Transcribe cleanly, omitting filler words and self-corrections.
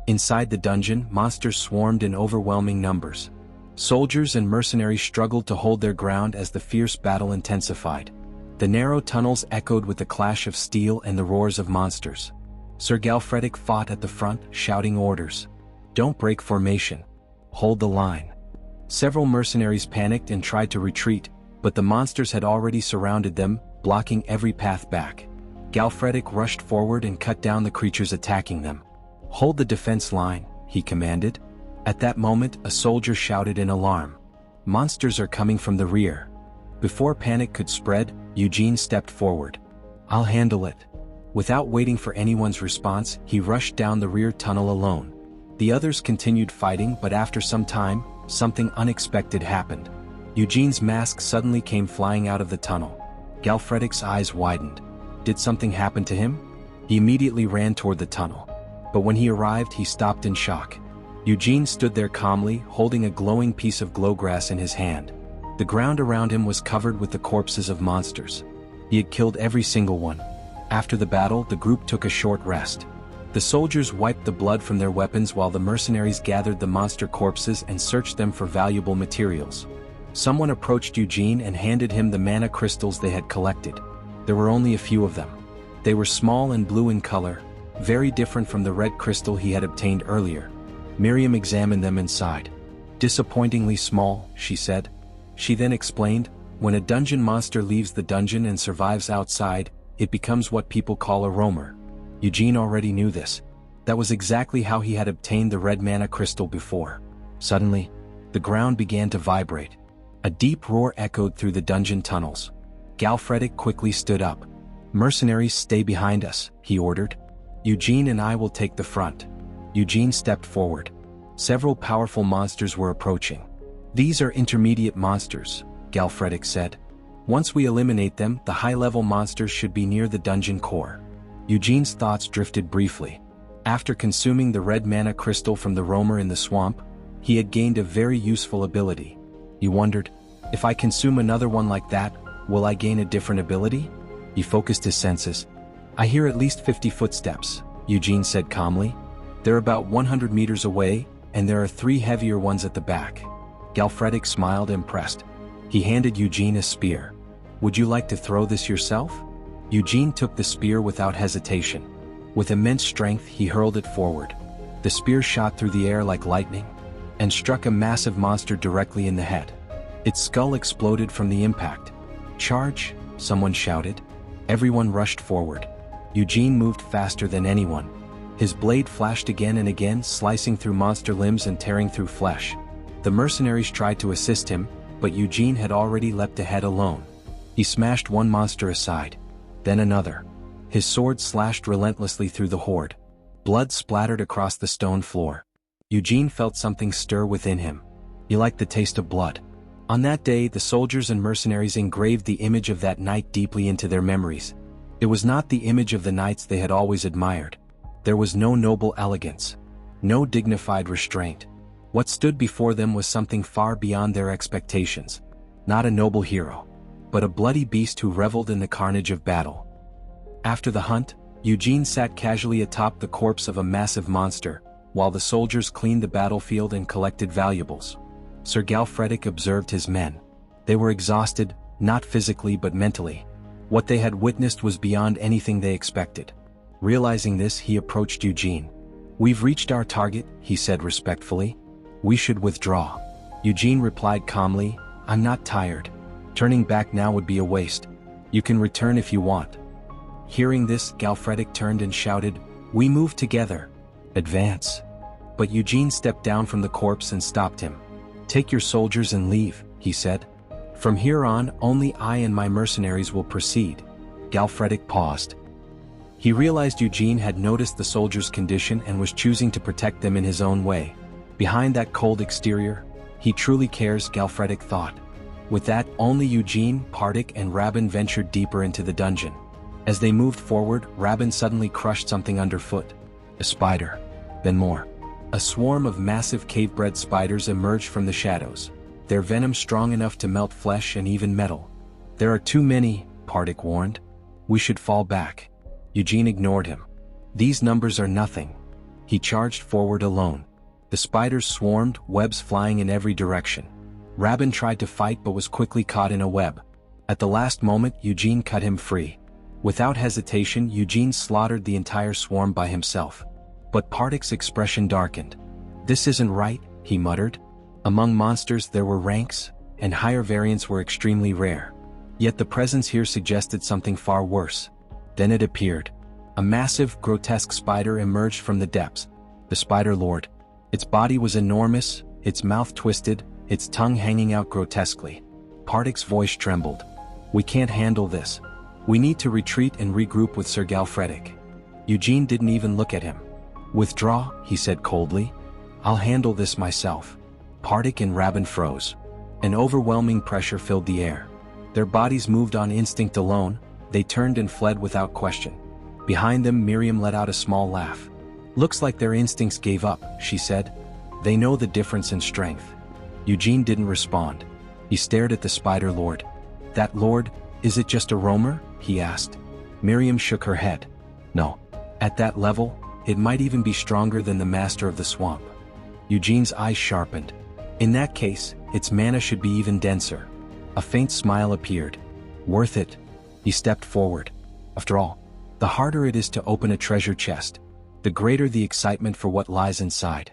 Inside the dungeon, monsters swarmed in overwhelming numbers. Soldiers and mercenaries struggled to hold their ground as the fierce battle intensified. The narrow tunnels echoed with the clash of steel and the roars of monsters. Sir Galfredic fought at the front, shouting orders. "Don't break formation. Hold the line." Several mercenaries panicked and tried to retreat, but the monsters had already surrounded them, blocking every path back. Galfredic rushed forward and cut down the creatures attacking them. "Hold the defense line," he commanded. At that moment, a soldier shouted in alarm. "Monsters are coming from the rear." Before panic could spread, Eugene stepped forward. "I'll handle it." Without waiting for anyone's response, he rushed down the rear tunnel alone. The others continued fighting, but after some time, something unexpected happened. Eugene's mask suddenly came flying out of the tunnel. Galfredic's eyes widened. Did something happen to him? He immediately ran toward the tunnel. But when he arrived, he stopped in shock. Eugene stood there calmly, holding a glowing piece of glowgrass in his hand. The ground around him was covered with the corpses of monsters. He had killed every single one. After the battle, the group took a short rest. The soldiers wiped the blood from their weapons while the mercenaries gathered the monster corpses and searched them for valuable materials. Someone approached Eugene and handed him the mana crystals they had collected. There were only a few of them. They were small and blue in color, very different from the red crystal he had obtained earlier. Miriam examined them inside. "Disappointingly small," she said. She then explained, "When a dungeon monster leaves the dungeon and survives outside, it becomes what people call a roamer." Eugene already knew this. That was exactly how he had obtained the red mana crystal before. Suddenly, the ground began to vibrate. A deep roar echoed through the dungeon tunnels. Galfredic quickly stood up. "Mercenaries, stay behind us," he ordered. "Eugene and I will take the front." Eugene stepped forward. Several powerful monsters were approaching. "These are intermediate monsters," Galfredic said. "Once we eliminate them, the high-level monsters should be near the dungeon core." Eugene's thoughts drifted briefly. After consuming the red mana crystal from the roamer in the swamp, he had gained a very useful ability. He wondered, if I consume another one like that, will I gain a different ability? He focused his senses. "I hear at least 50 footsteps," Eugene said calmly. "They're about 100 meters away, and there are 3 heavier ones at the back." Galfredic smiled, impressed. He handed Eugene a spear. "Would you like to throw this yourself?" Eugene took the spear without hesitation. With immense strength, he hurled it forward. The spear shot through the air like lightning and struck a massive monster directly in the head. Its skull exploded from the impact. "Charge!" someone shouted. Everyone rushed forward. Eugene moved faster than anyone. His blade flashed again and again, slicing through monster limbs and tearing through flesh. The mercenaries tried to assist him, but Eugene had already leapt ahead alone. He smashed one monster aside, then another. His sword slashed relentlessly through the horde. Blood splattered across the stone floor. Eugene felt something stir within him. He liked the taste of blood. On that day, the soldiers and mercenaries engraved the image of that night deeply into their memories. It was not the image of the knights they had always admired. There was no noble elegance, no dignified restraint. What stood before them was something far beyond their expectations. Not a noble hero, but a bloody beast who reveled in the carnage of battle. After the hunt, Eugene sat casually atop the corpse of a massive monster, while the soldiers cleaned the battlefield and collected valuables. Sir Galfredic observed his men. They were exhausted, not physically but mentally. What they had witnessed was beyond anything they expected. Realizing this, he approached Eugene. "We've reached our target," he said respectfully. "We should withdraw." Eugene replied calmly, "I'm not tired. Turning back now would be a waste. You can return if you want." Hearing this, Galfredic turned and shouted, "We move together. Advance." But Eugene stepped down from the corpse and stopped him. "Take your soldiers and leave," he said. "From here on, only I and my mercenaries will proceed." Galfredic paused. He realized Eugene had noticed the soldiers' condition and was choosing to protect them in his own way. Behind that cold exterior, he truly cares, Galfredic thought. With that, only Eugene, Pardik, and Rabin ventured deeper into the dungeon. As they moved forward, Rabin suddenly crushed something underfoot. A spider. Then more. A swarm of massive cave-bred spiders emerged from the shadows, their venom strong enough to melt flesh and even metal. "There are too many," Pardik warned. "We should fall back." Eugene ignored him. "These numbers are nothing." He charged forward alone. The spiders swarmed, webs flying in every direction. Rabin tried to fight but was quickly caught in a web. At the last moment, Eugene cut him free. Without hesitation, Eugene slaughtered the entire swarm by himself. But Pardik's expression darkened. "This isn't right," he muttered. Among monsters there were ranks, and higher variants were extremely rare. Yet the presence here suggested something far worse. Then it appeared. A massive, grotesque spider emerged from the depths. The Spider Lord. Its body was enormous, its mouth twisted, its tongue hanging out grotesquely. Pardik's voice trembled. "We can't handle this. We need to retreat and regroup with Sir Galfredic." Eugene didn't even look at him. "Withdraw," he said coldly. "I'll handle this myself." Pardik and Rabin froze. An overwhelming pressure filled the air. Their bodies moved on instinct alone. They turned and fled without question. Behind them, Miriam let out a small laugh. "Looks like their instincts gave up," she said. "They know the difference in strength." Eugene didn't respond. He stared at the Spider Lord. "That lord, is it just a roamer?" he asked. Miriam shook her head. "No. At that level, it might even be stronger than the master of the swamp." Eugene's eyes sharpened. "In that case, its mana should be even denser." A faint smile appeared. "Worth it." He stepped forward. "After all, the harder it is to open a treasure chest, the greater the excitement for what lies inside."